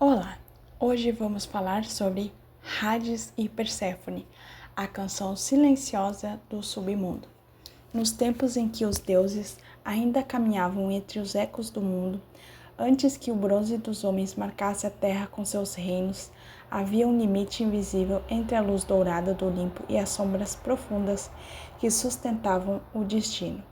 Olá, hoje vamos falar sobre Hades e Perséfone, a canção silenciosa do submundo. Nos tempos em que os deuses ainda caminhavam entre os ecos do mundo, antes que o bronze dos homens marcasse a terra com seus reinos, havia um limite invisível entre a luz dourada do Olimpo e as sombras profundas que sustentavam o destino.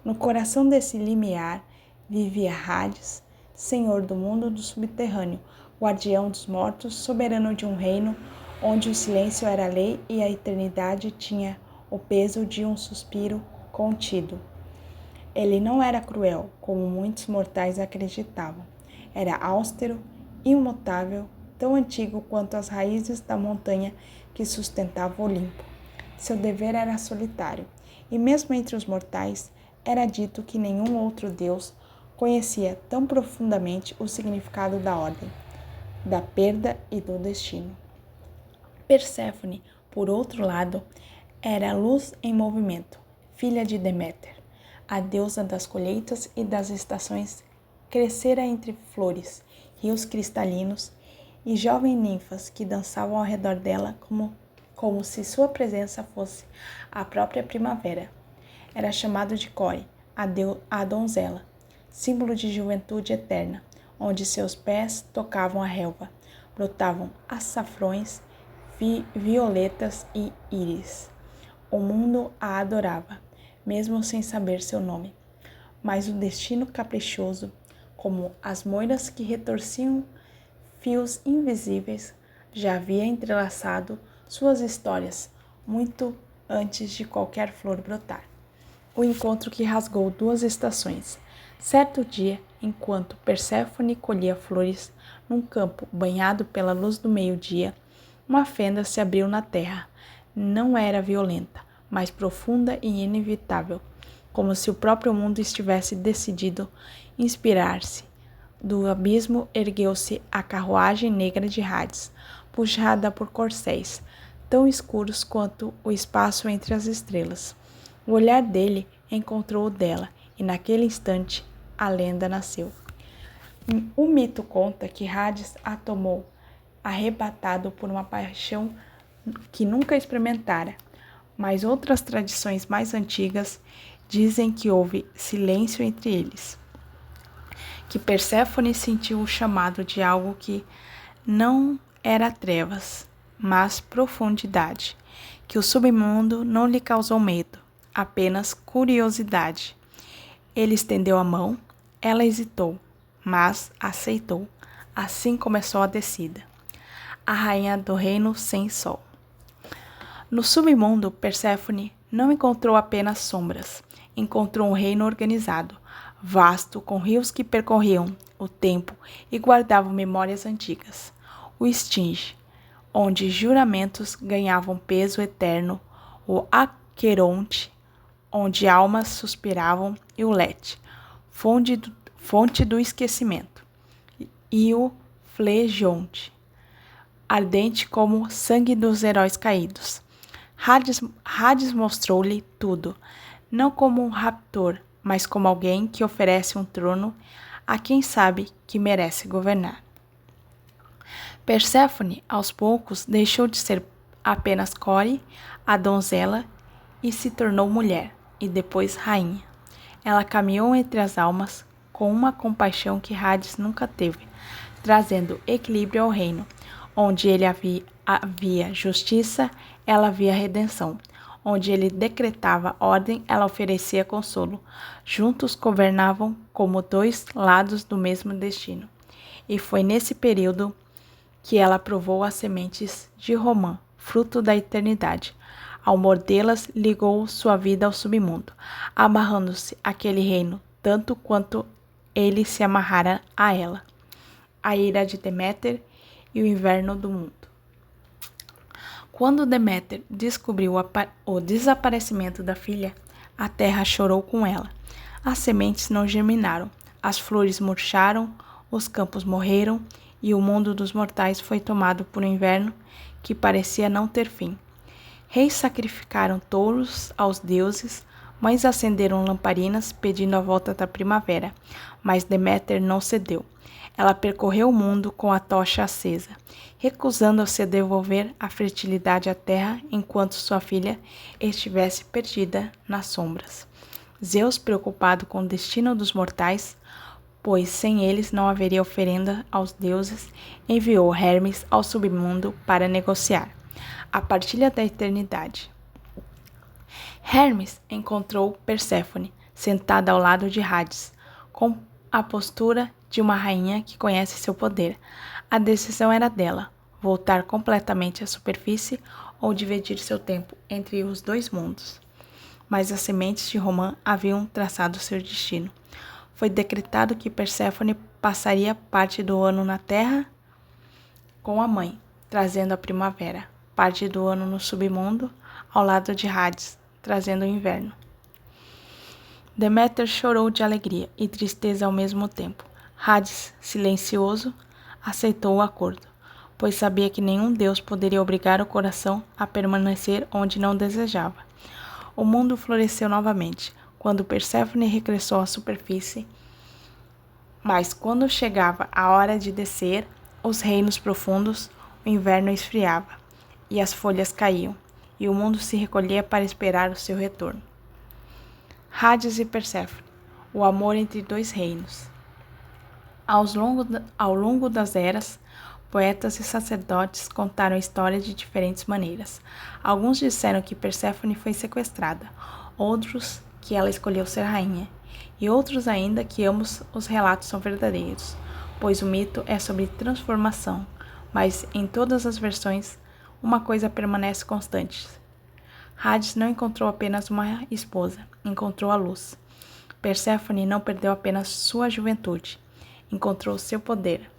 No coração desse limiar vivia Hades, senhor do mundo do subterrâneo, guardião dos mortos, soberano de um reino onde o silêncio era lei e a eternidade tinha o peso de um suspiro contido. Ele não era cruel, como muitos mortais acreditavam. Era austero, imutável, tão antigo quanto as raízes da montanha que sustentava o Olimpo. Seu dever era solitário, e mesmo entre os mortais, era dito que nenhum outro deus conhecia tão profundamente o significado da ordem, da perda e do destino. Perséfone, por outro lado, era a luz em movimento, filha de Deméter, a deusa das colheitas e das estações. Crescera entre flores, rios cristalinos e jovens ninfas que dançavam ao redor dela como se sua presença fosse a própria primavera. Era chamado de Core, a donzela, símbolo de juventude eterna, onde seus pés tocavam a relva, brotavam açafrões, violetas e íris. O mundo a adorava, mesmo sem saber seu nome. Mas o destino caprichoso, como as moiras que retorciam fios invisíveis, já havia entrelaçado suas histórias muito antes de qualquer flor brotar. O encontro que rasgou duas estações. Certo dia, enquanto Perséfone colhia flores num campo banhado pela luz do meio-dia, uma fenda se abriu na terra. Não era violenta, mas profunda e inevitável, como se o próprio mundo estivesse decidido inspirar-se. Do abismo ergueu-se a carruagem negra de Hades, puxada por corcéis, tão escuros quanto o espaço entre as estrelas. O olhar dele encontrou o dela, e naquele instante a lenda nasceu. O mito conta que Hades a tomou, arrebatado por uma paixão que nunca experimentara, mas outras tradições mais antigas dizem que houve silêncio entre eles, que Perséfone sentiu o chamado de algo que não era trevas, mas profundidade, que o submundo não lhe causou medo, apenas curiosidade. Ele estendeu a mão, ela hesitou, mas aceitou. Assim começou a descida. A rainha do reino sem sol. No submundo, Perséfone não encontrou apenas sombras. Encontrou um reino organizado, vasto, com rios que percorriam o tempo e guardavam memórias antigas. O Estinge, onde juramentos ganhavam peso eterno, o Aqueronte, onde almas suspiravam, e o Lete, fonte do esquecimento, e o Flegonte, ardente como sangue dos heróis caídos. Hades mostrou-lhe tudo, não como um raptor, mas como alguém que oferece um trono a quem sabe que merece governar. Perséfone, aos poucos, deixou de ser apenas Core, a donzela, e se tornou mulher, e depois rainha. Ela caminhou entre as almas com uma compaixão que Hades nunca teve, trazendo equilíbrio ao reino. Onde ele havia justiça, ela havia redenção. Onde ele decretava ordem, ela oferecia consolo. Juntos governavam como dois lados do mesmo destino. E foi nesse período que ela provou as sementes de romã, fruto da eternidade. Ao mordê-las, ligou sua vida ao submundo, amarrando-se àquele reino tanto quanto ele se amarrara a ela. A ira de Deméter e o inverno do mundo. Quando Deméter descobriu o desaparecimento da filha, a terra chorou com ela. As sementes não germinaram, as flores murcharam, os campos morreram e o mundo dos mortais foi tomado por um inverno que parecia não ter fim. Reis sacrificaram touros aos deuses, mães acenderam lamparinas pedindo a volta da primavera, mas Deméter não cedeu. ela percorreu o mundo com a tocha acesa, recusando-se a devolver a fertilidade à terra enquanto sua filha estivesse perdida nas sombras. Zeus, preocupado com o destino dos mortais, pois sem eles não haveria oferenda aos deuses, enviou Hermes ao submundo para negociar a partilha da eternidade. Hermes encontrou Perséfone sentada ao lado de Hades, com a postura de uma rainha que conhece seu poder. A decisão era dela, voltar completamente à superfície ou dividir seu tempo entre os dois mundos. Mas as sementes de Romã haviam traçado seu destino. Foi decretado que Perséfone passaria parte do ano na terra com a mãe, trazendo a primavera, parte do ano no submundo, ao lado de Hades, trazendo o inverno. Deméter chorou de alegria e tristeza ao mesmo tempo. Hades, silencioso, aceitou o acordo, pois sabia que nenhum deus poderia obrigar o coração a permanecer onde não desejava. O mundo floresceu novamente, quando Perséfone regressou à superfície, mas quando chegava a hora de descer os reinos profundos, o inverno esfriava, e as folhas caíam, e o mundo se recolhia para esperar o seu retorno. Hades e Perséfone, o amor entre dois reinos. Ao longo das eras, poetas e sacerdotes contaram a história de diferentes maneiras. Alguns disseram que Perséfone foi sequestrada, outros que ela escolheu ser rainha, e outros ainda que ambos os relatos são verdadeiros, pois o mito é sobre transformação, mas em todas as versões, uma coisa permanece constante. Hades não encontrou apenas uma esposa, encontrou a luz. Perséfone não perdeu apenas sua juventude, encontrou seu poder.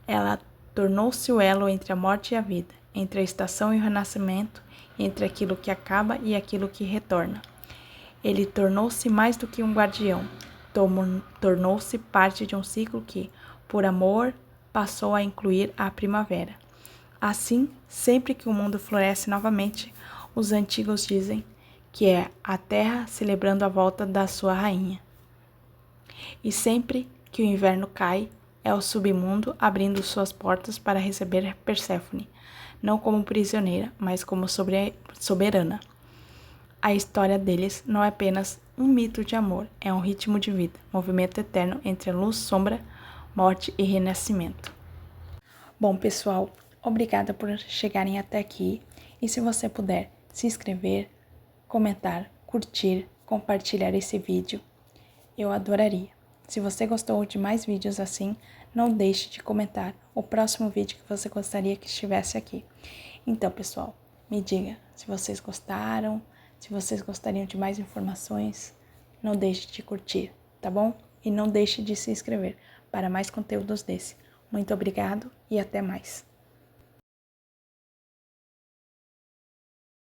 Ela tornou-se o elo entre a morte e a vida, entre a estação e o renascimento, entre aquilo que acaba e aquilo que retorna. Ele tornou-se mais do que um guardião, tornou-se parte de um ciclo que, por amor, passou a incluir a primavera. Assim, sempre que o mundo floresce novamente, os antigos dizem que é a terra celebrando a volta da sua rainha. E sempre que o inverno cai, é o submundo abrindo suas portas para receber Perséfone, não como prisioneira, mas como soberana. A história deles não é apenas um mito de amor, é um ritmo de vida, movimento eterno entre a luz, sombra, morte e renascimento. Bom, pessoal, obrigada por chegarem até aqui. E se você puder se inscrever, comentar, curtir, compartilhar esse vídeo, eu adoraria. Se você gostou de mais vídeos assim, não deixe de comentar o próximo vídeo que você gostaria que estivesse aqui. Então, pessoal, me diga se vocês gostaram, se vocês gostariam de mais informações, não deixe de curtir, tá bom? E não deixe de se inscrever para mais conteúdos desse. Muito obrigado e até mais.